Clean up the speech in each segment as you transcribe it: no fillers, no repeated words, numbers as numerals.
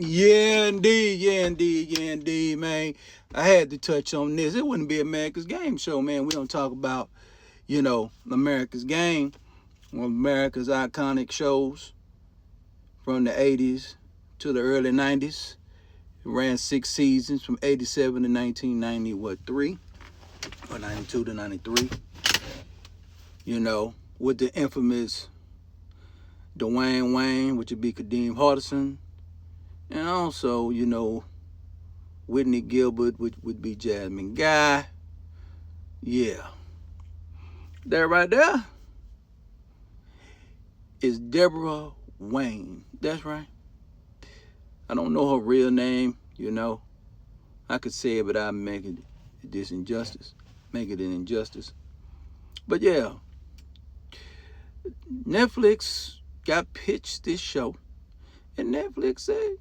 Yeah, indeed, man. I had to touch on this. It wouldn't be America's Game Show, man. We don't talk about, America's Game, one of America's iconic shows from the 80s to the early 90s. It ran 6 seasons from 87 to 1990, three? Or 92 to 93. With the infamous Dwayne Wayne, which would be Kadeem Hardison. And also, Whitney Gilbert, which would be Jasmine Guy. Yeah. That right there is Deborah Wayne. That's right. I don't know her real name, I could say it, but I'd make it this injustice. Make it an injustice. But yeah, Netflix got pitched this show. And Netflix said,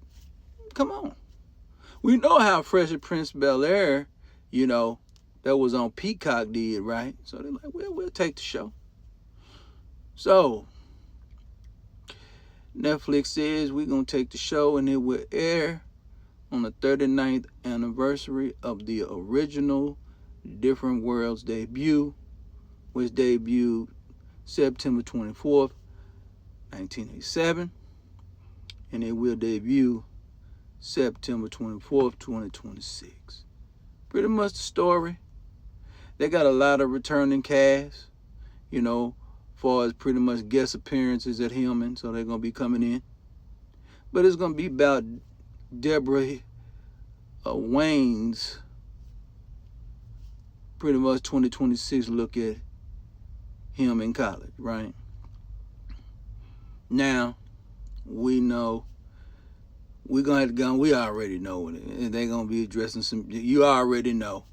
come on. We know how Fresh Prince Bel-Air, that was on Peacock did, right? So they're like, well, we'll take the show. So Netflix says we're going to take the show and it will air on the 39th anniversary of the original Different Worlds debut, which debuted September 24th, 1987. And it will debut September 24th, 2026. Pretty much the story. They got a lot of returning cast, far as pretty much guest appearances at Hillman, so they're going to be coming in. But it's going to be about Deborah Wayne's pretty much 2026 look at him in college, right? Now, we know we're going to have to go, we already know it. They're going to be addressing some, you already know.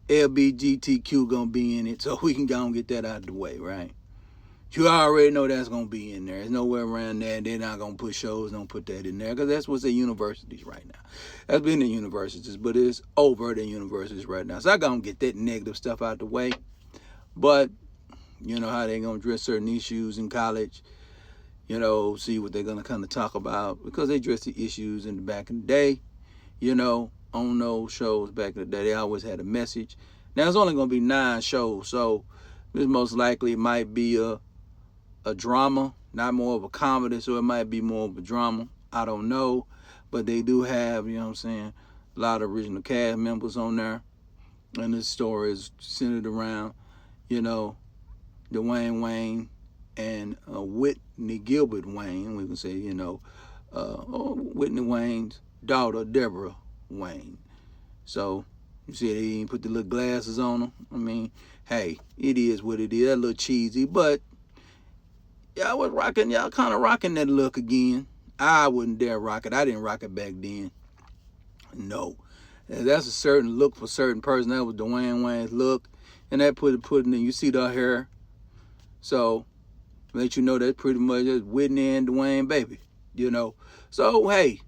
LBGTQ going to be in it, so we can go and get that out of the way, right? You already know that's going to be in there. There's nowhere around that. They're not going to put shows, don't put that in there, because that's what's at universities right now. That's been in universities, but it's overt in universities right now. So I got to get that negative stuff out the way. But, how they going to address certain issues in college, see what they're going to kind of talk about, because they addressed the issues in the back in the day, on those shows back in the day. They always had a message. Now, it's only going to be 9 shows, so this most likely might be a drama, not more of a comedy, so it might be more of a drama. I don't know, but they do have, a lot of original cast members on there, and this story is centered around, Dwayne Wayne and Whitney Gilbert Wayne. We can say, Whitney Wayne's daughter, Deborah Wayne. So, you see they even put the little glasses on them. I mean, hey, it is what it is. A little cheesy, but y'all kind of rocking that look again. I wouldn't dare rock it. I didn't rock it back then. No. That's a certain look for certain person. That was Dwayne Wayne's look. And that put it in, you see the hair. So, let you know that pretty much is Whitney and Dwayne, baby. So, hey,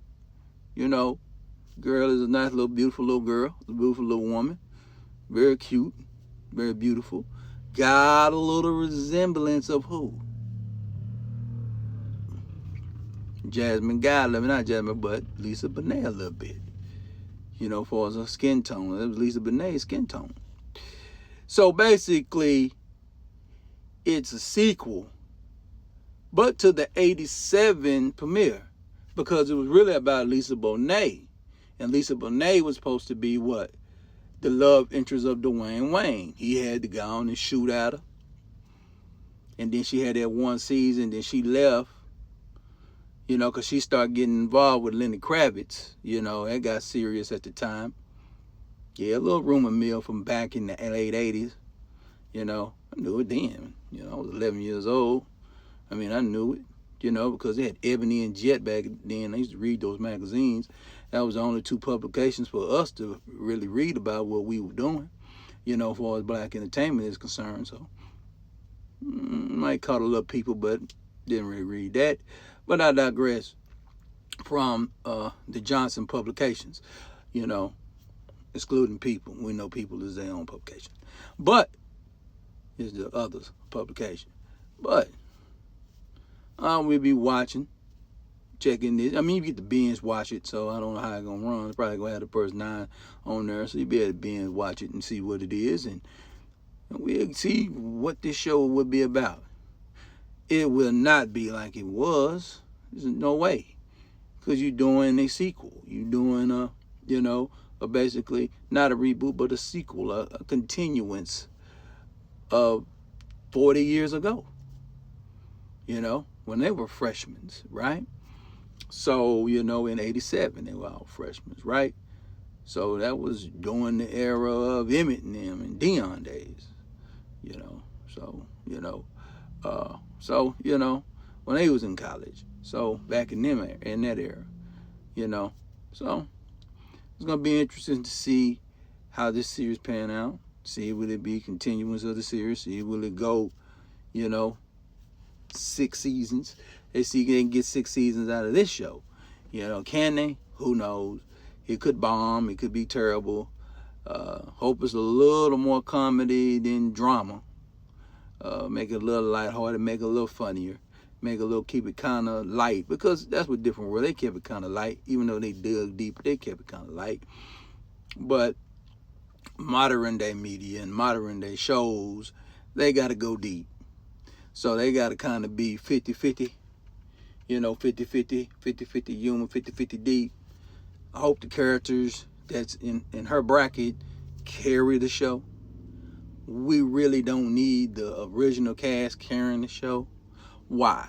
girl is a nice little, beautiful little girl. A beautiful little woman. Very cute. Very beautiful. Got a little resemblance of who? Jasmine Guy, not Jasmine, but Lisa Bonet a little bit. As far as her skin tone. That was Lisa Bonet's skin tone. So basically, it's a sequel, but to the 87 premiere, because it was really about Lisa Bonet. And Lisa Bonet was supposed to be what? The love interest of Dwayne Wayne. He had to go on and shoot at her. And then she had that one season, then she left. Because she started getting involved with Lenny Kravitz. That got serious at the time. Yeah, a little rumor mill from back in the late 80s. I knew it then. I was 11 years old. I mean, I knew it, because they had Ebony and Jet back then. I used to read those magazines. That was the only 2 publications for us to really read about what we were doing, as far as black entertainment is concerned. So, might caught a little people, but didn't really read that. But I digress from the Johnson publications, excluding People. We know People is their own publication. But it's the others publication. But we'll be watching checking this. I mean, you get to binge watch it, so I don't know how it's gonna run. It's probably gonna have the first 9 on there, so you be able to binge watch it and see what it is, and we'll see what this show would be about. It will not be like it was. There's no way, because you're doing a sequel. You're doing basically not a reboot, but a sequel, a continuance of 40 years ago. When they were freshmen, right? So, in 87, they were all freshmen, right? So that was during the era of Emmett and them and Dion days, when they was in college. So back in that era, So it's going to be interesting to see how this series pan out. See, will it be continuance of the series? See, will it go, 6 seasons? They can get 6 seasons out of this show. Can they? Who knows? It could bomb. It could be terrible. Hope it's a little more comedy than drama. Make it a little lighthearted. Make it a little funnier. Keep it kind of light. Because that's what Different World. They kept it kind of light. Even though they dug deep, they kept it kind of light. But modern day media and modern day shows, they got to go deep. So they got to kind of be 50-50. 50-50 human, 50-50 deep. I hope the characters that's in her bracket carry the show. We really don't need the original cast carrying the show. Why?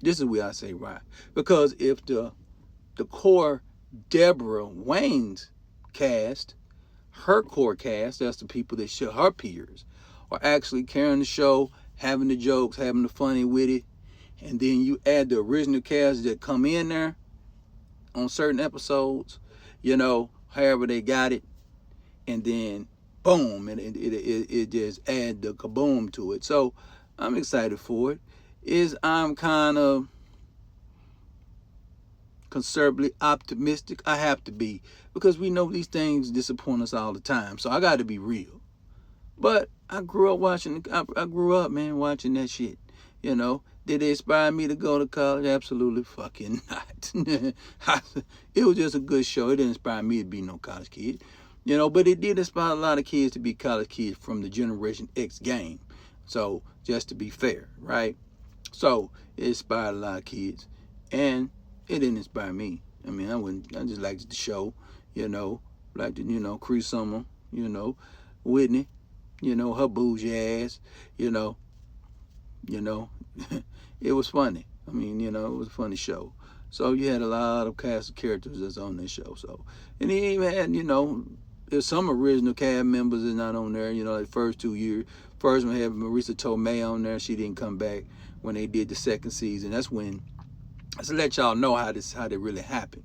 This is where I say why. Because if the core Deborah Wayne's cast, her core cast, that's the people that show her peers, are actually carrying the show, having the jokes, having the funny with it, and then you add the original cast that come in there on certain episodes, however they got it, and then boom, and it just add the kaboom to it. So I'm excited for it. I'm kind of conservatively optimistic. I have to be, because we know these things disappoint us all the time. So I got to be real. But I grew up watching that shit. Did it inspire me to go to college? Absolutely fucking not. It was just a good show. It didn't inspire me to be no college kid. But it did inspire a lot of kids to be college kids from the Generation X game. So, just to be fair, right? So, it inspired a lot of kids. And it didn't inspire me. I just liked the show, liked it, Cree Summer, Whitney, her bougie ass, it was funny. It was a funny show. So you had a lot of cast of characters that's on this show. So, and he even had, there's some original cast members that's not on there. Like first 2 years. First one had Marisa Tomei on there. She didn't come back when they did the second season. That's to let y'all know how that really happened.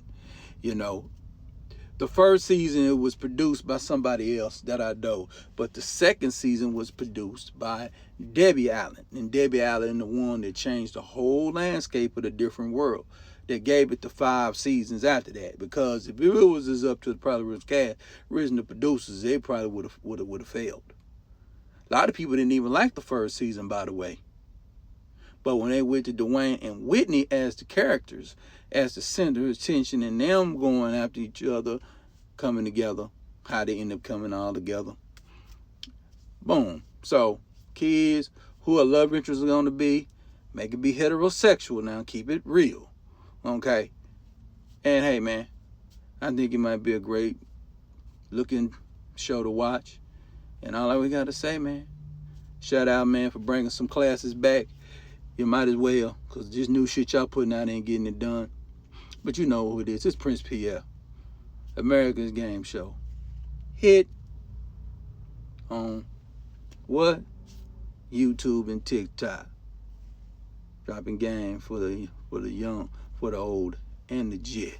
The first season, it was produced by somebody else that I know. But the second season was produced by Debbie Allen. And Debbie Allen, the one that changed the whole landscape of the Different World. That gave it the 5 seasons after that. Because if it was as up to the probably original producers, they probably would have failed. A lot of people didn't even like the first season, by the way. But when they went to Dwayne and Whitney as the characters, as the center of attention, and them going after each other, coming together, how they end up coming all together. Boom. So, kids, who a love interest is going to be, make it be heterosexual now. Keep it real. Okay? And hey, man, I think it might be a great looking show to watch. And all we got to say, man, shout out, man, for bringing some classes back. You might as well, because this new shit y'all putting out ain't getting it done. But you know who it is. It's Prince Pierre. America's Game Show. Hit on what? YouTube and TikTok. Dropping game for the young, for the old, and the jet.